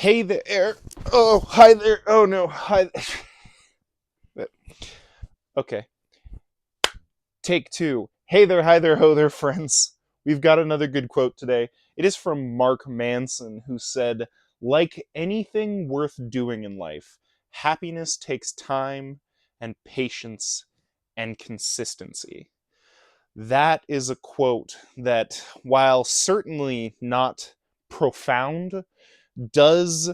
Hey there. Oh, hi there. Oh no, hi. Okay, take two. Hey there, hi there, ho there, friends. We've got another good quote today. It is from Mark Manson, who said, like anything worth doing in life, happiness takes time and patience and consistency. That is a quote that, while certainly not profound, does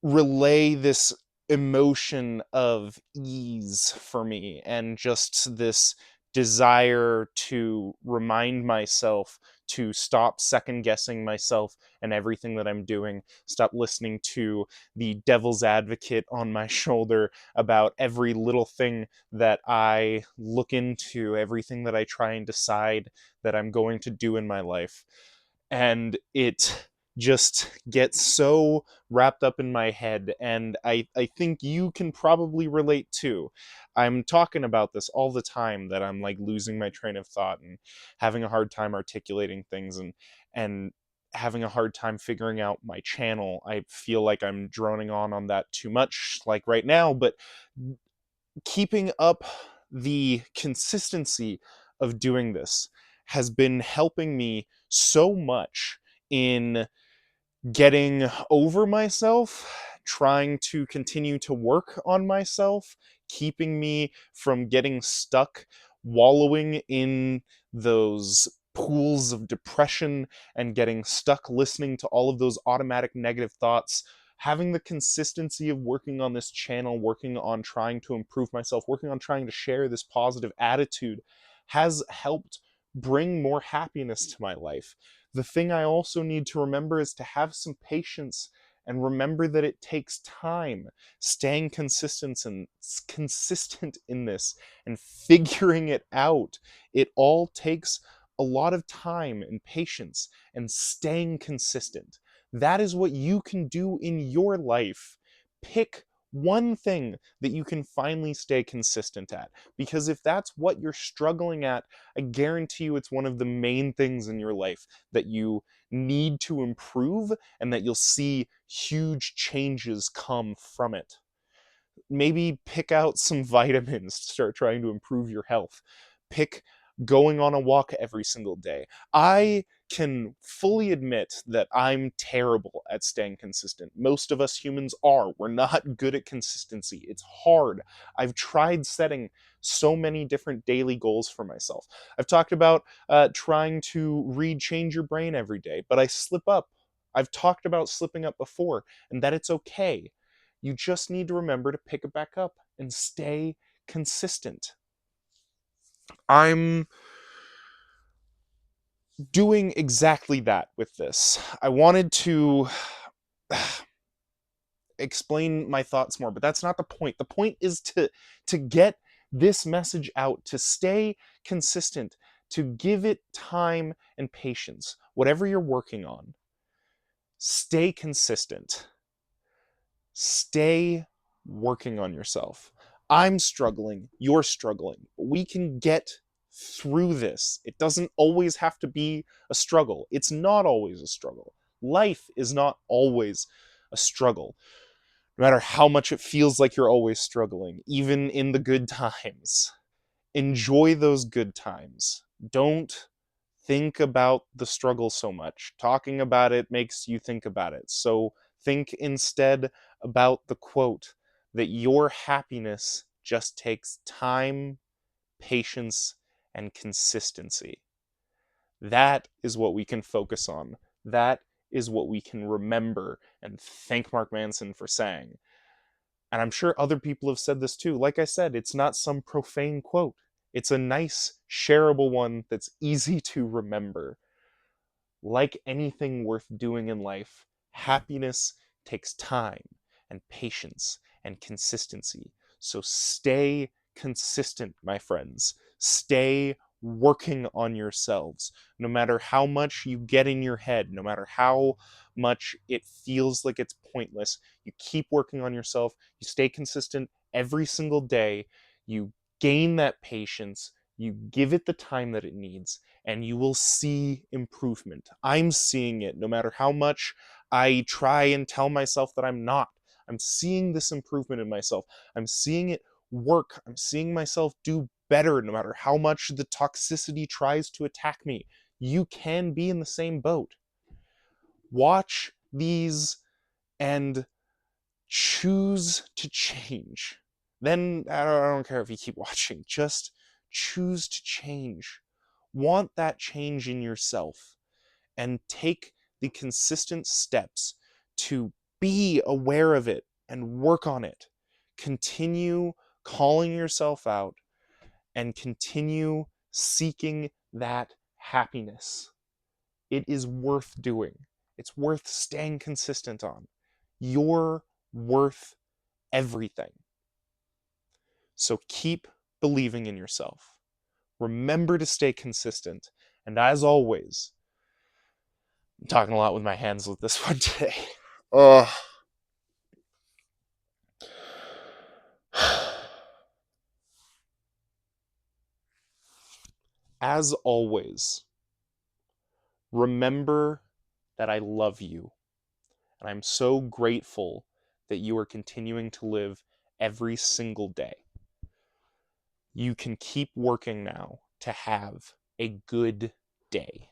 relay this emotion of ease for me and just this desire to remind myself to stop second guessing myself and everything that I'm doing, stop listening to the devil's advocate on my shoulder about every little thing that I look into, everything that I try and decide that I'm going to do in my life. And it just gets so wrapped up in my head, and I think you can probably relate too. I'm talking about this all the time, that I'm like losing my train of thought and having a hard time articulating things, and having a hard time figuring out my channel. I feel like I'm droning on that too much, like right now, but keeping up the consistency of doing this has been helping me so much in getting over myself, trying to continue to work on myself, keeping me from getting stuck wallowing in those pools of depression and getting stuck listening to all of those automatic negative thoughts. Having the consistency of working on this channel, working on trying to improve myself, working on trying to share this positive attitude has helped bring more happiness to my life. The thing I also need to remember is to have some patience and remember that it takes time. Staying consistent in this and figuring it out. It all takes a lot of time and patience and staying consistent. That is what you can do in your life. Pick one thing that you can finally stay consistent at. Because if that's what you're struggling at, I guarantee you it's one of the main things in your life that you need to improve and that you'll see huge changes come from it. Maybe pick out some vitamins to start trying to improve your health. Pick going on a walk every single day. I can fully admit that I'm terrible at staying consistent. Most of us humans are. We're not good at consistency. It's hard. I've tried setting so many different daily goals for myself. I've talked about trying to read Change Your Brain every day, but I slip up. I've talked about slipping up before, and that it's okay. You just need to remember to pick it back up and stay consistent. I'm doing exactly that with this. I wanted to explain my thoughts more, but that's not the point. The point is to get this message out, to stay consistent, to give it time and patience. Whatever you're working on, stay consistent. Stay working on yourself. I'm struggling, you're struggling. We can get through this. It doesn't always have to be a struggle. It's not always a struggle. Life is not always a struggle. No matter how much it feels like you're always struggling, even in the good times. Enjoy those good times. Don't think about the struggle so much. Talking about it makes you think about it. So think instead about the quote that your happiness just takes time, patience, and consistency. That is what we can focus on. That is what we can remember and thank Mark Manson for saying. And I'm sure other people have said this too. Like I said, it's not some profane quote. It's a nice, shareable one that's easy to remember. Like anything worth doing in life, happiness takes time and patience and consistency. So stay consistent, my friends. Stay working on yourselves. No matter how much you get in your head, no matter how much it feels like it's pointless, you keep working on yourself. You stay consistent every single day. You gain that patience. You give it the time that it needs, and you will see improvement. I'm seeing it no matter how much I try and tell myself that I'm not. I'm seeing this improvement in myself. I'm seeing it work. I'm seeing myself do better no matter how much the toxicity tries to attack me. You can be in the same boat. Watch these and choose to change. Then I don't care if you keep watching, just choose to change. Want that change in yourself and take the consistent steps to be aware of it and work on it. Continue calling yourself out and continue seeking that happiness. It is worth doing. It's worth staying consistent on. You're worth everything. So keep believing in yourself. Remember to stay consistent. And as always, I'm talking a lot with my hands with this one today. Ugh. As always, remember that I love you. And I'm so grateful that you are continuing to live every single day. You can keep working now to have a good day.